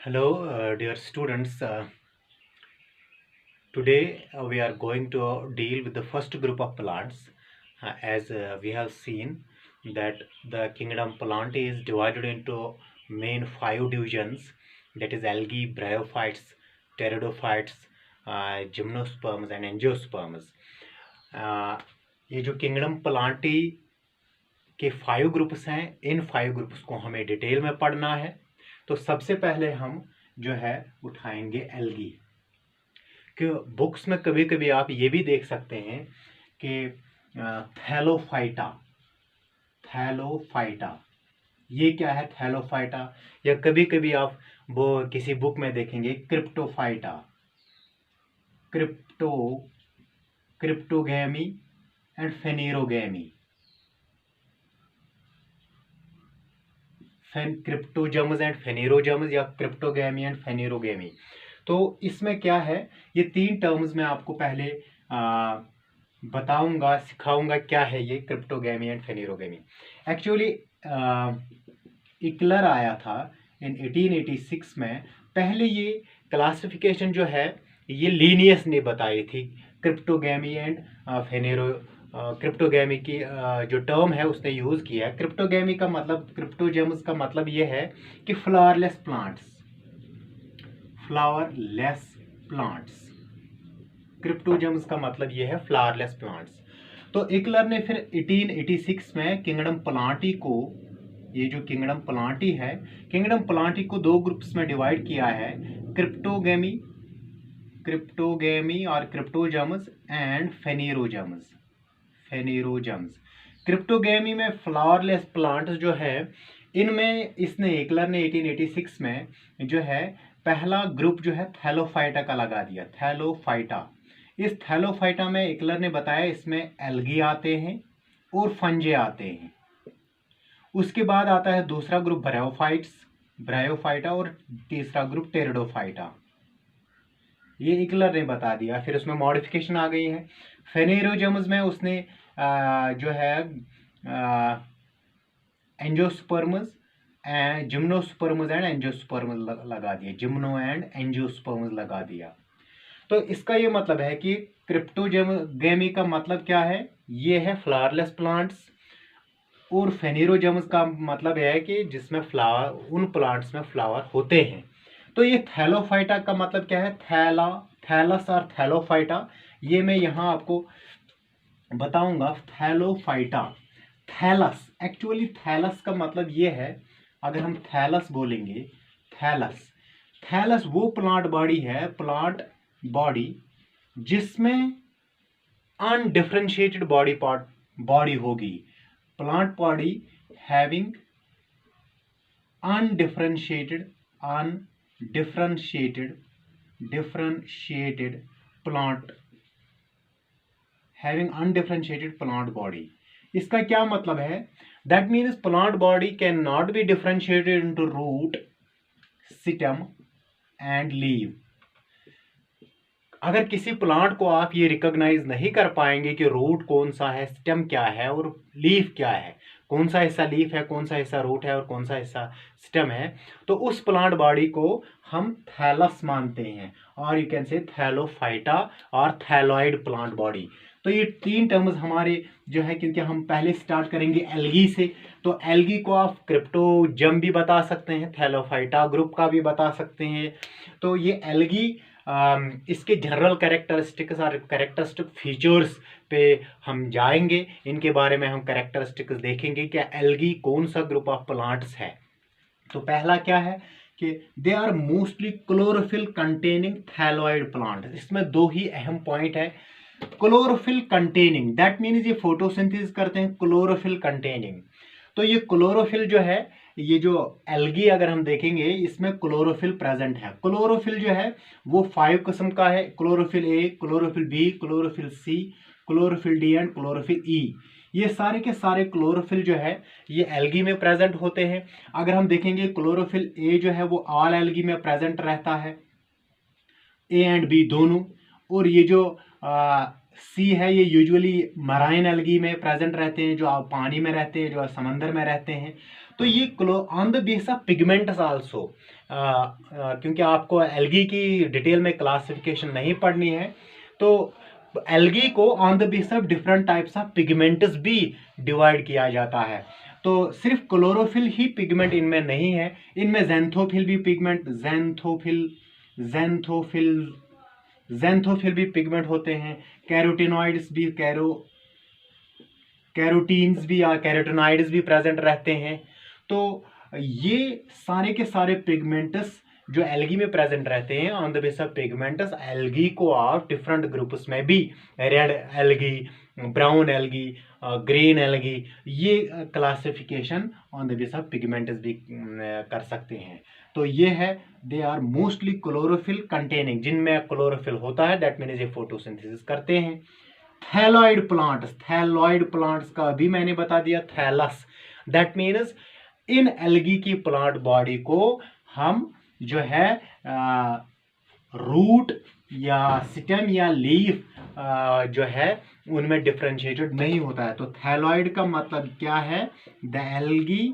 Hello, dear students. Today we are going to deal with the first group of plants. As we have seen that the kingdom plant is divided into main five divisions, that is algae, bryophytes, pteridophytes, gymnosperms and angiosperms. ये जो kingdom Plantae के five groups हैं, in five groups को हमें detail में पढ़ना है। तो सबसे पहले हम जो है उठाएंगे एल्गी। कि बुक्स में कभी कभी आप ये भी देख सकते हैं कि थैलोफाइटा, थैलोफाइटा ये क्या है थैलोफाइटा, या कभी कभी आप वो किसी बुक में देखेंगे क्रिप्टोफाइटा, क्रिप्टोगैमी एंड फेनेरोगैमी, क्रिप्टोजम्स एंड फेनेरोजम्स या क्रिप्टोगैमी एंड फेनेरोगैमी। तो इसमें क्या है, ये तीन टर्म्स मैं आपको पहले बताऊंगा, सिखाऊंगा क्या है ये क्रिप्टोगैमी एंड फेनेरोगैमी। एक्चुअली इक्लर आया था इन 1886 में। पहले ये क्लासिफिकेशन जो है ये लीनियस ने बताई थी, क्रिप्टोगैमी एंड क्रिप्टोगैमी की जो टर्म है उसने यूज़ किया है। क्रिप्टोगैमी का मतलब, क्रिप्टोजेम्स का मतलब ये है कि फ्लावरलेस प्लांट्स, फ्लावरलेस प्लांट्स। क्रिप्टोजेम्स का मतलब ये है फ्लावरलेस प्लांट्स। तो इक्लर ने फिर 1886 में किंगडम प्लांटी को, ये जो किंगडम प्लांटी है, किंगडम प्लांटी को दो ग्रुप्स में डिवाइड किया है, क्रिप्टोगैमी, क्रिप्टोगैमी और क्रिप्टोजेम्स एंड फेनेरोजेम्स, फेनेरोजेम्स। क्रिप्टोगैमी में फ्लावरलेस प्लांट्स जो है, इनमें इसने इक्लर ने 1886 में जो है पहला ग्रुप जो है थैलोफाइटा का लगा दिया, थैलोफाइटा। इस थैलोफाइटा में इक्लर ने बताया इसमें एल्गी आते हैं और फंजे आते हैं। उसके बाद आता है दूसरा ग्रुप ब्रायोफाइट्स, ब्रायोफाइटा, और तीसरा ग्रुप टेरिडोफाइटा। ये इक्लर ने बता दिया। फिर उसमें मॉडिफिकेशन आ गई है। फेनेरोजेम्स में उसने जो है एंजियोस्पर्म्स, जिम्नोस्पर्म्स एंड एंजियोस्पर्म्स लगा दिया, जिम्नो एंड एंजियोस्पर्म्स लगा दिया। तो इसका ये मतलब है कि क्रिप्टोगैमी का मतलब क्या है, ये है फ्लावरलेस प्लांट्स, और फेनेरोजेम्स का मतलब यह है कि जिसमें फ्लावर, उन प्लांट्स में फ्लावर होते हैं। तो ये थैलोफाइटा का मतलब क्या है, थैलस और थैलोफाइटा, ये मैं यहाँ आपको बताऊंगा। थैलोफाइटा, थैलस, एक्चुअली थैलस का मतलब ये है, अगर हम थैलस बोलेंगे, थैलस, थैलस वो प्लांट बॉडी है, प्लांट बॉडी जिसमें अनडिफरेंशिएटेड बॉडी होगी, plant body having undifferentiated plant, having undifferentiated plant body। इसका क्या मतलब है, that means plant body cannot be differentiated into root, stem and leaf। अगर किसी प्लांट को आप ये रिकॉग्नाइज नहीं कर पाएंगे कि रूट कौन सा है, स्टेम क्या है और लीफ क्या है, कौन सा हिस्सा लीफ है, कौन सा हिस्सा रूट है और कौन सा हिस्सा स्टेम है, तो उस प्लांट बॉडी को हम थैलस मानते हैं, और यू कैन से थैलोफाइटा और थैलॉइड प्लांट बॉडी। तो ये तीन टर्म्स हमारे जो है, क्योंकि हम पहले स्टार्ट करेंगे एल्गी से, तो एल्गी को आप क्रिप्टोजम भी बता सकते हैं, थैलोफाइटा ग्रुप का भी बता सकते हैं। तो ये एल्गी, इसके जनरल कैरेक्टरिस्टिक्स और कैरेक्टरिस्टिक फीचर्स पे हम जाएंगे, इनके बारे में हम कैरेक्टरिस्टिक्स देखेंगे कि एल्गी कौन सा ग्रुप ऑफ प्लांट्स है। तो पहला क्या है कि they are mostly chlorophyll containing thalloid plant. इसमें दो ही अहम पॉइंट है, क्लोरोफिल कंटेनिंग, दैट मीन्स ये फोटोसिंथेसिस करते हैं क्लोरोफिल कंटेनिंग। तो ये क्लोरोफिल जो है, ये जो एल्गी अगर हम देखेंगे इसमें क्लोरोफिल प्रेजेंट है। क्लोरोफिल जो है वो 5 किस्म का है, chlorophyll A, chlorophyll B, chlorophyll C, chlorophyll D and chlorophyll E. ये सारे के सारे क्लोरोफिल जो है ये एल्गी में प्रेजेंट होते हैं। अगर हम देखेंगे क्लोरोफिल ए जो है वो ऑल एल्गी में प्रेजेंट रहता है, ए एंड बी दोनों। और ये जो सी है ये यूजुअली मराइन एल्गी में प्रेजेंट रहते हैं, जो पानी में रहते हैं, जो समंदर में रहते हैं। तो ये on the base of pigments also, क्योंकि आपको एल्गी की डिटेल में क्लासिफिकेशन नहीं पढ़नी है, तो एल्गी को on the base of different types of pigments भी डिवाइड किया जाता है। तो सिर्फ क्लोरोफिल ही पिगमेंट इनमें नहीं है, इनमें ज़ैंथोफिल भी पिगमेंट, ज़ैंथोफिल भी पिगमेंट होते हैं, कैरोटिनॉइड्स भी, कैरोटीन्स भी या कैरोटिनॉइड्स भी प्रेजेंट रहते हैं। तो ये सारे के सारे पिगमेंट्स जो एल्गी में प्रेजेंट रहते हैं, on the base of pigments algae को आप डिफरेंट ग्रुप्स में भी, red algae, brown algae, green algae, ये classification on the base of pigments भी कर सकते हैं। तो ये है, they are mostly chlorophyll containing, जिनमें क्लोरोफिल होता है, दैट मीन्स ये फोटोसिंथेसिस करते हैं। थैलॉइड प्लांट्स का भी मैंने बता दिया, thallus, that means in algae की प्लांट बॉडी को हम जो है रूट या स्टेम या लीफ जो है उनमें डिफरेंशिएटेड नहीं होता है। तो थैलॉइड का मतलब क्या है? The algae